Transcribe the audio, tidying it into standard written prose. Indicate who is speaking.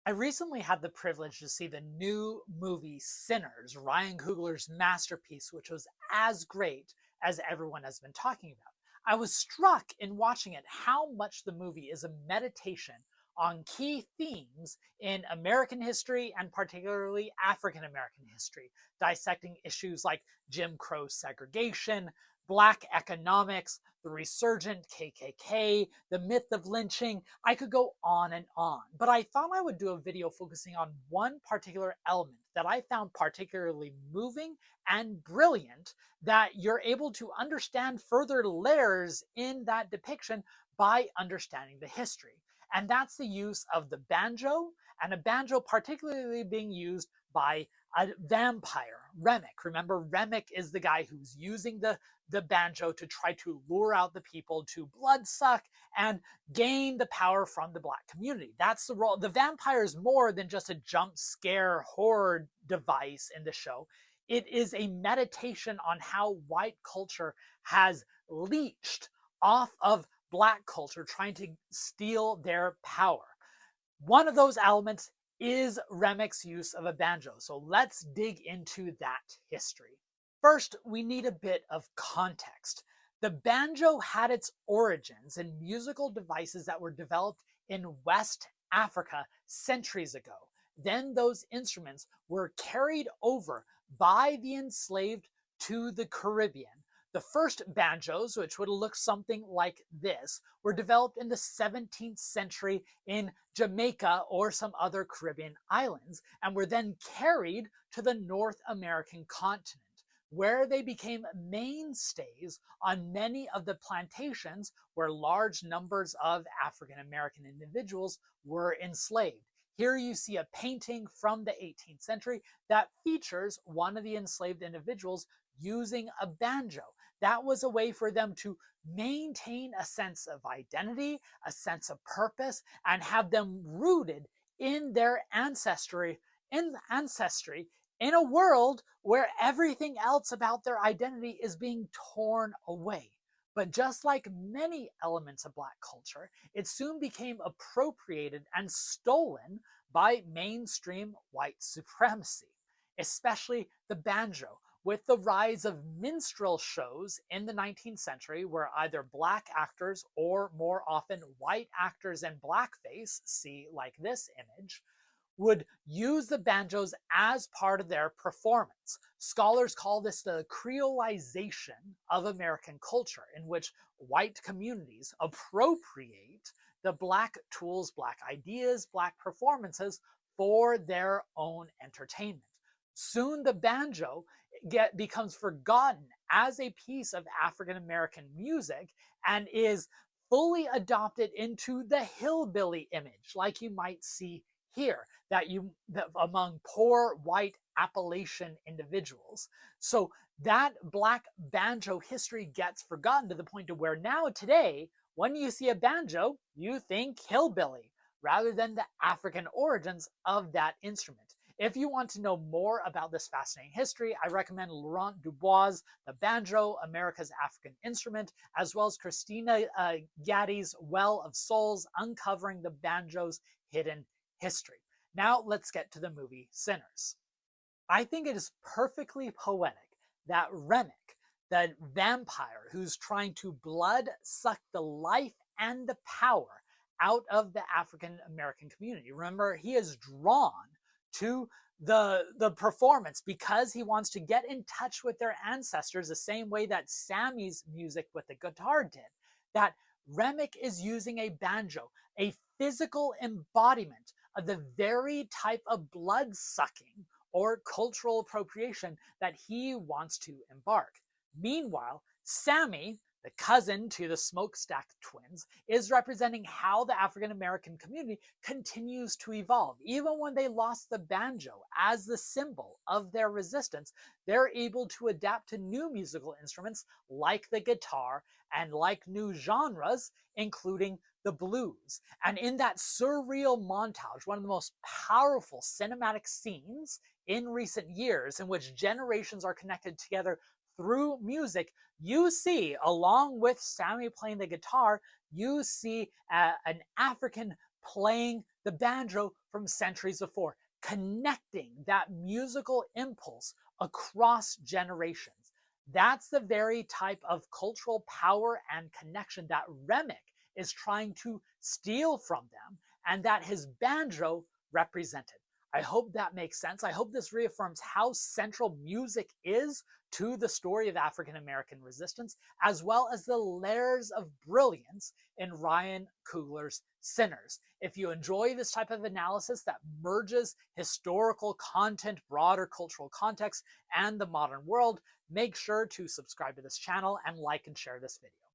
Speaker 1: I recently had the privilege to see the new movie Sinners, Ryan Coogler's masterpiece, which was as great as everyone has been talking about. I was struck in watching it how much the movie is a meditation on key themes in American history and particularly African American history, dissecting issues like Jim Crow segregation, Black economics, the resurgent KKK, the myth of lynching. I could go on and on, but I thought I would do a video focusing on one particular element that I found particularly moving and brilliant, that you're able to understand further layers in that depiction by understanding the history. And that's the use of the banjo, and a banjo particularly being used by a vampire, Remick. Remember, Remick is the guy who's using the banjo to try to lure out the people to bloodsuck and gain the power from the Black community. That's the role. The vampire is more than just a jump scare horror device in the show. It is a meditation on how white culture has leached off of Black culture, trying to steal their power. One of those elements is Remick's use of a banjo. So let's dig into that history. First, we need a bit of context. The banjo had its origins in musical devices that were developed in West Africa centuries ago. Then those instruments were carried over by the enslaved to the Caribbean. The first banjos, which would look something like this, were developed in the 17th century in Jamaica or some other Caribbean islands, and were then carried to the North American continent, where they became mainstays on many of the plantations where large numbers of African American individuals were enslaved. Here you see a painting from the 18th century that features one of the enslaved individuals using a banjo. That was a way for them to maintain a sense of identity, a sense of purpose, and have them rooted in their ancestry in a world where everything else about their identity is being torn away. But just like many elements of Black culture, it soon became appropriated and stolen by mainstream white supremacy, especially the banjo, with the rise of minstrel shows in the 19th century, where either Black actors or more often white actors in blackface, see like this image, would use the banjos as part of their performance. Scholars call this the creolization of American culture, in which white communities appropriate the Black tools, Black ideas, Black performances for their own entertainment. Soon the banjo becomes forgotten as a piece of African American music and is fully adopted into the hillbilly image, like you might see here, that among poor white Appalachian individuals. So that Black banjo history gets forgotten to the point to where now today, when you see a banjo, you think hillbilly rather than the African origins of that instrument. If you want to know more about this fascinating history, I recommend Laurent Dubois' The Banjo, America's African Instrument, as well as Christina Gaddy's Well of Souls, Uncovering the Banjo's Hidden History. Now let's get to the movie Sinners. I think it is perfectly poetic that Remick, the vampire who's trying to blood suck the life and the power out of the African American community. Remember, he is drawn to the performance because he wants to get in touch with their ancestors, the same way that Sammy's music with the guitar did. That Remick is using a banjo, a physical embodiment of the very type of blood sucking or cultural appropriation that he wants to embark. Meanwhile, Sammy, the cousin to the Smokestack twins, is representing how the African American community continues to evolve. Even when they lost the banjo as the symbol of their resistance, they're able to adapt to new musical instruments like the guitar and like new genres, including the blues. And in that surreal montage, one of the most powerful cinematic scenes in recent years, in which generations are connected together through music, you see, along with Sammy playing the guitar, you see an African playing the banjo from centuries before, connecting that musical impulse across generations. That's the very type of cultural power and connection that Remick is trying to steal from them and that his banjo represented. I hope that makes sense. I hope this reaffirms how central music is to the story of African American resistance, as well as the layers of brilliance in Ryan Coogler's Sinners. If you enjoy this type of analysis that merges historical content, broader cultural context, and the modern world, make sure to subscribe to this channel and like and share this video.